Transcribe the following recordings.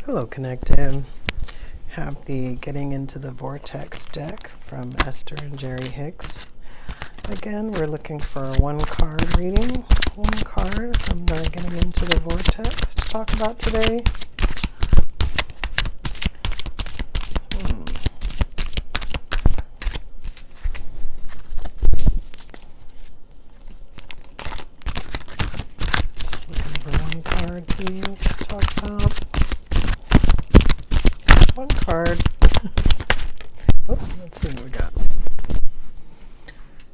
Hello, Connected. Have the Getting into the Vortex deck from Esther and Jerry Hicks. Again, we're looking for one card reading. One card from the Getting into the Vortex to talk about today. Just looking for one card, please, to talk about. One card. Oh, let's see what we got.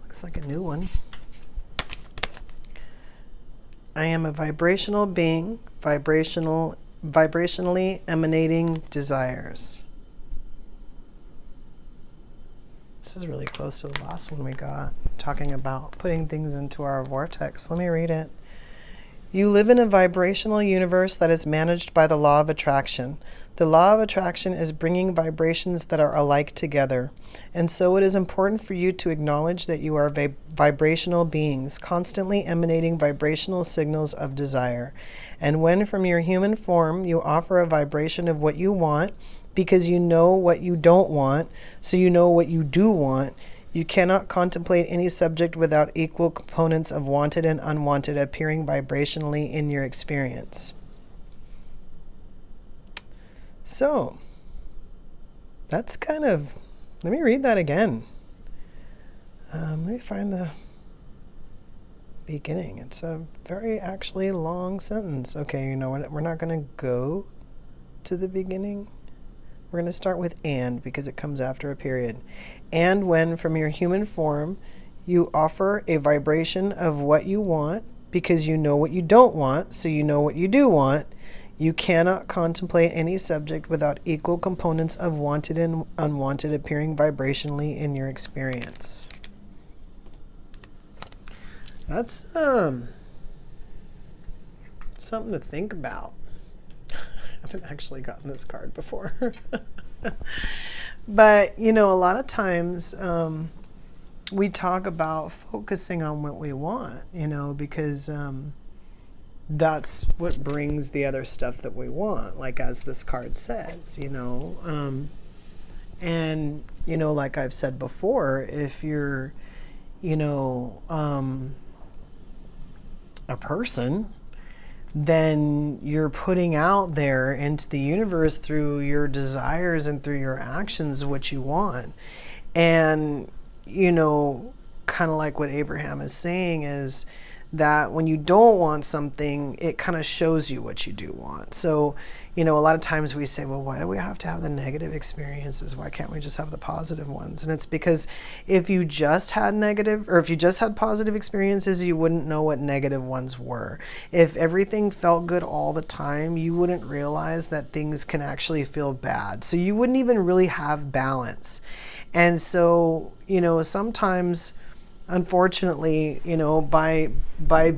Looks like a new one. I am a vibrational being, vibrationally emanating desires. This is really close to the last one we got, talking about putting things into our vortex. Let me read it. You live in a vibrational universe that is managed by the law of attraction. The law of attraction is bringing vibrations that are alike together. And so it is important for you to acknowledge that you are vibrational beings, constantly emanating vibrational signals of desire. And when from your human form you offer a vibration of what you want, because you know what you don't want, so you know what you do want, you cannot contemplate any subject without equal components of wanted and unwanted appearing vibrationally in your experience. So, that's kind of, let me read that again. Let me find the beginning. It's a very actually long sentence. Okay, you know what? We're not going to go to the beginning. We're going to start with and because it comes after a period. And when from your human form you offer a vibration of what you want because you know what you don't want, so you know what you do want, you cannot contemplate any subject without equal components of wanted and unwanted appearing vibrationally in your experience. That's something to think about. I haven't actually gotten this card before. But, you know, a lot of times we talk about focusing on what we want, you know, because that's what brings the other stuff that we want, like as this card says, you know. And, you know, like I've said before, if you're, you know, a person, then you're putting out there into the universe through your desires and through your actions what you want. And, you know, kind of like what Abraham is saying is that when you don't want something, it kind of shows you what you do want. So, you know, a lot of times we say, well, why do we have to have the negative experiences? Why can't we just have the positive ones? And it's because if you just had positive experiences, you wouldn't know what negative ones were. If everything felt good all the time, you wouldn't realize that things can actually feel bad. So you wouldn't even really have balance. And so, you know, sometimes, unfortunately, you know, by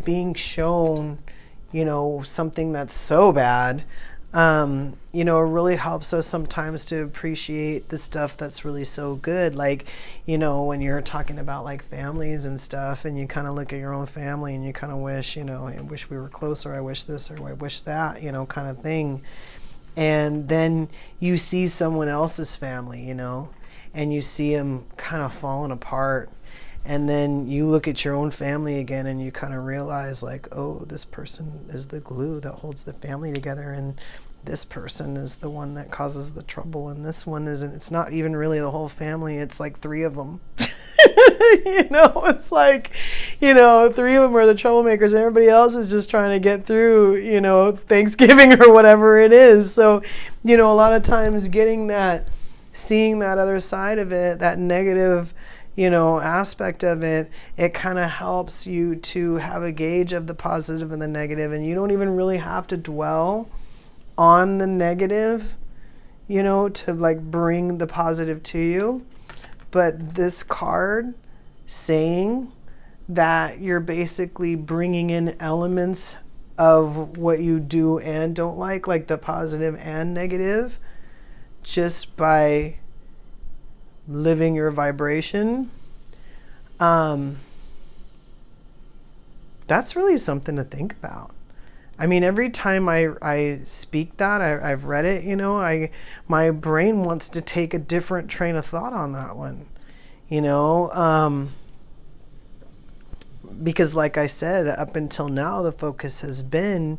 being shown, you know, something that's so bad, you know, it really helps us sometimes to appreciate the stuff that's really so good. Like, you know, when you're talking about like families and stuff, and you kind of look at your own family and you kind of wish, you know, I wish we were closer, I wish this or I wish that, you know, kind of thing. And then you see someone else's family, you know, and you see them kind of falling apart. And then you look at your own family again and you kind of realize like, oh, this person is the glue that holds the family together, and this person is the one that causes the trouble, and this one isn't. It's not even really the whole family. It's like three of them. You know, it's like, you know, three of them are the troublemakers and everybody else is just trying to get through, you know, Thanksgiving or whatever it is. So, you know, a lot of times seeing that other side of it, that negative, you know, aspect of it, it kind of helps you to have a gauge of the positive and the negative, and you don't even really have to dwell on the negative, you know, to like bring the positive to you. But this card saying that you're basically bringing in elements of what you do and don't like the positive and negative, just by living your vibration, that's really something to think about. I mean, every time I speak that, I've read it, you know, my brain wants to take a different train of thought on that one, you know, because like I said, up until now, the focus has been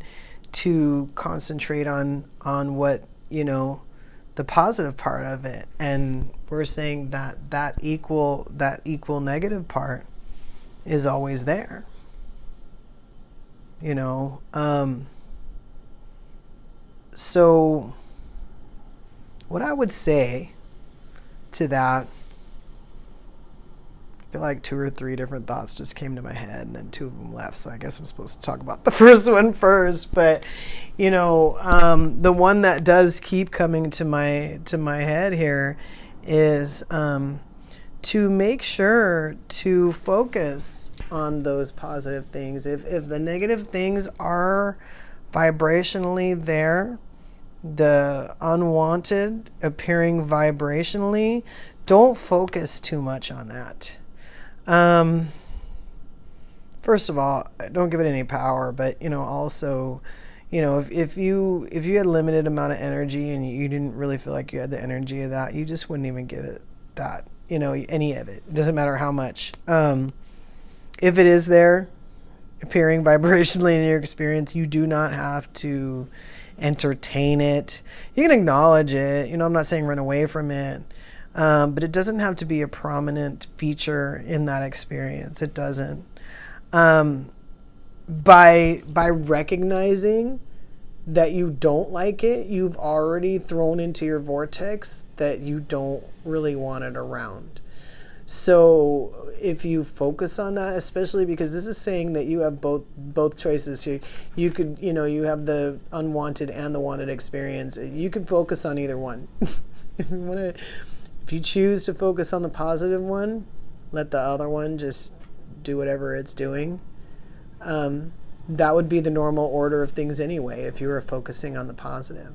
to concentrate on what, you know, the positive part of it. And we're saying that equal negative part is always there, you know. So what I would say to that, I feel like 2 or 3 different thoughts just came to my head, and then 2 of them left. So I guess I'm supposed to talk about the first one first. But you know, the one that does keep coming to my head here is to make sure to focus on those positive things. If the negative things are vibrationally there, the unwanted appearing vibrationally, don't focus too much on that. First of all, don't give it any power, but you know, also, you know, if you had limited amount of energy and you didn't really feel like you had the energy of that, you just wouldn't even give it that, you know, any of it. It doesn't matter how much. If it is there, appearing vibrationally in your experience, you do not have to entertain it. You can acknowledge it. You know, I'm not saying run away from it. But it doesn't have to be a prominent feature in that experience. It doesn't. By recognizing that you don't like it, you've already thrown into your vortex that you don't really want it around. So if you focus on that, especially because this is saying that you have both choices here. You could, you know, you have the unwanted and the wanted experience. You could focus on either one. If you choose to focus on the positive one, let the other one just do whatever it's doing. That would be the normal order of things anyway, if you were focusing on the positive.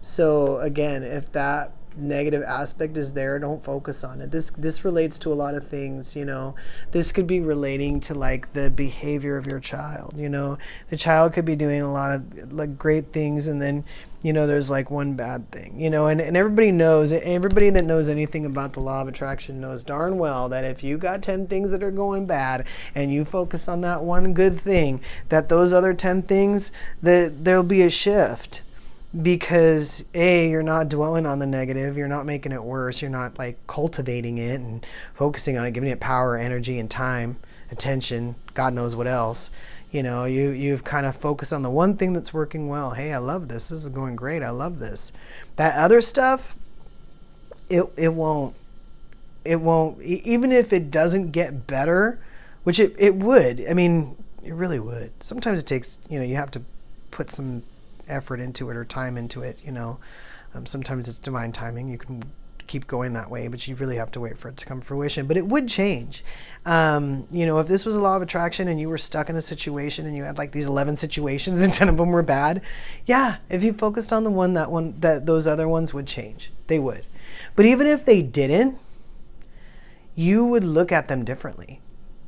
So again, if that negative aspect is there, don't focus on it. This relates to a lot of things, you know. This could be relating to like the behavior of your child, you know. The child could be doing a lot of like great things, and then, you know, there's like one bad thing, you know, and everybody knows, everybody that knows anything about the law of attraction knows darn well that if you got 10 things that are going bad and you focus on that one good thing, that those other 10 things, that there'll be a shift. Because you're not dwelling on the negative, you're not making it worse, you're not like cultivating it and focusing on it, giving it power, energy, and time, attention, God knows what else. You know, you've kind of focused on the one thing that's working well. Hey, I love this. This is going great. I love this. That other stuff, it won't, even if it doesn't get better, which it would. I mean, it really would. Sometimes it takes, you know, you have to put some effort into it or time into it, you know. Sometimes it's divine timing. You can keep going that way, but you really have to wait for it to come to fruition. But it would change. You know, if this was a law of attraction and you were stuck in a situation and you had like these 11 situations and 10 of them were bad, yeah, if you focused on the one, that those other ones would change. They would. But even if they didn't, you would look at them differently.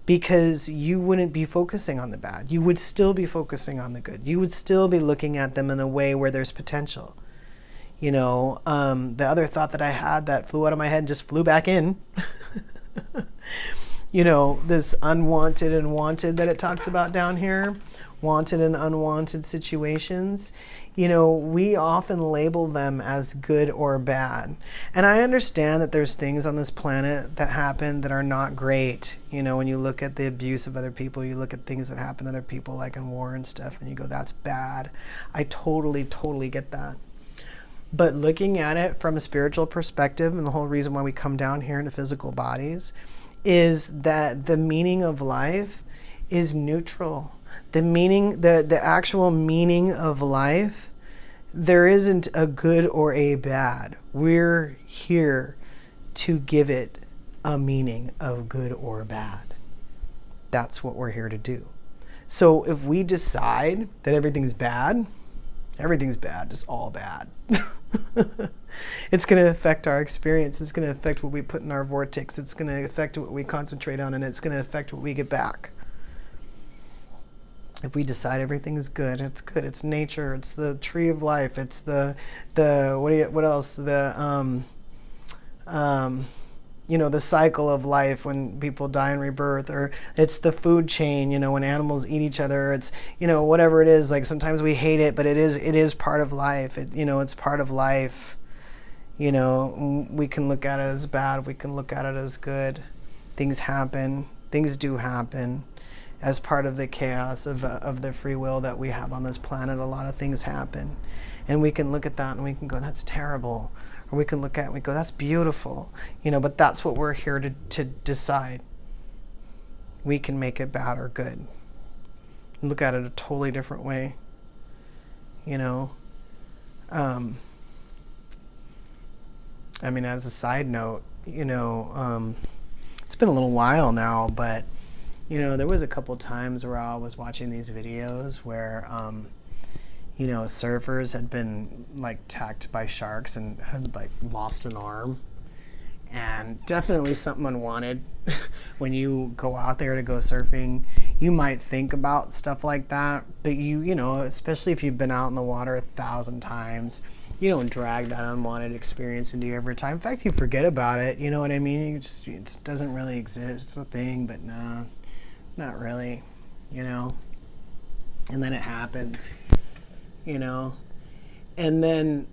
Because you wouldn't be focusing on the bad. You would still be focusing on the good. You would still be looking at them in a way where there's potential. You know, the other thought that I had that flew out of my head and just flew back in. You know, this unwanted and wanted that it talks about down here. Wanted and unwanted situations. You know, we often label them as good or bad. And I understand that there's things on this planet that happen that are not great. You know, when you look at the abuse of other people, you look at things that happen to other people, like in war and stuff, and you go, that's bad. I totally get that. But looking at it from a spiritual perspective, and the whole reason why we come down here into physical bodies, is that the meaning of life is neutral. The meaning, the actual meaning of life, there isn't a good or a bad. We're here to give it a meaning of good or bad. That's what we're here to do. So if we decide that everything's bad, just all bad. It's going to affect our experience. It's going to affect what we put in our vortex. It's going to affect what we concentrate on, and it's going to affect what we get back. If we decide everything is good, it's good. It's nature. It's the tree of life. It's the what else? Um, the cycle of life when people die and rebirth, or it's the food chain, when animals eat each other. It's, whatever it is. Like, sometimes we hate it, but it is part of life. It's part of life. We can look at it as bad. We can look at it as good. Things happen. Things do happen. As part of the chaos of the free will that we have on this planet, a lot of things happen. And we can look at that and we can go, that's terrible. Or we can look at it and we go, that's beautiful. But that's what we're here to decide. We can make it bad or good. Look at it a totally different way. As a side note, it's been a little while now, but there was a couple times where I was watching these videos where, surfers had been attacked by sharks and had lost an arm, and definitely something unwanted. When you go out there to go surfing, you might think about stuff like that, but especially if you've been out in the water 1,000 times, you don't drag that unwanted experience into you every time. In fact, you forget about it. You know what I mean? It doesn't really exist. It's a thing, but no. Not really, and then it happens, and then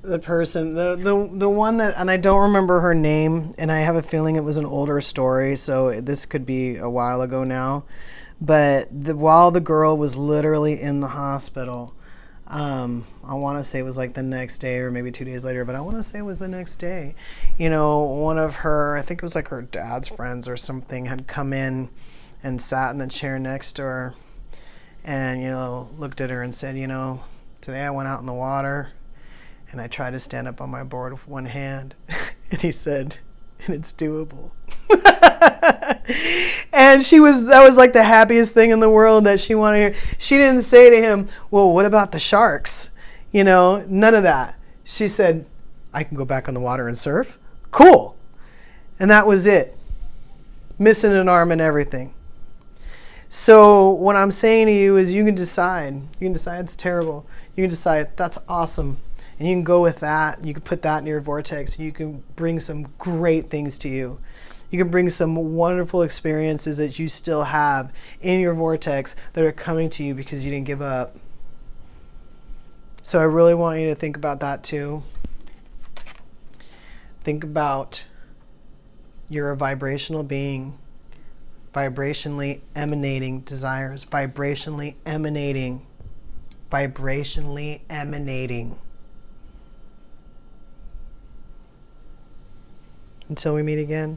the person, the one that, and I don't remember her name, and I have a feeling it was an older story, so this could be a while ago now, but while the girl was literally in the hospital, I want to say it was the next day or maybe 2 days later, but I want to say it was the next day. One of her, I think it was her dad's friends or something, had come in and sat in the chair next to her and, looked at her and said, today I went out in the water and I tried to stand up on my board with one hand. And he said, and it's doable. And that was the happiest thing in the world that she wanted to hear. She didn't say to him, well, what about the sharks? None of that. She said, I can go back on the water and surf. Cool. And that was it. Missing an arm and everything. So what I'm saying to you is you can decide. You can decide it's terrible. You can decide that's awesome. And you can go with that. You can put that in your vortex. You can bring some great things to you. You can bring some wonderful experiences that you still have in your vortex that are coming to you because you didn't give up. So I really want you to think about that too. Think about you're a vibrational being. Vibrationally emanating desires, vibrationally emanating. Until we meet again.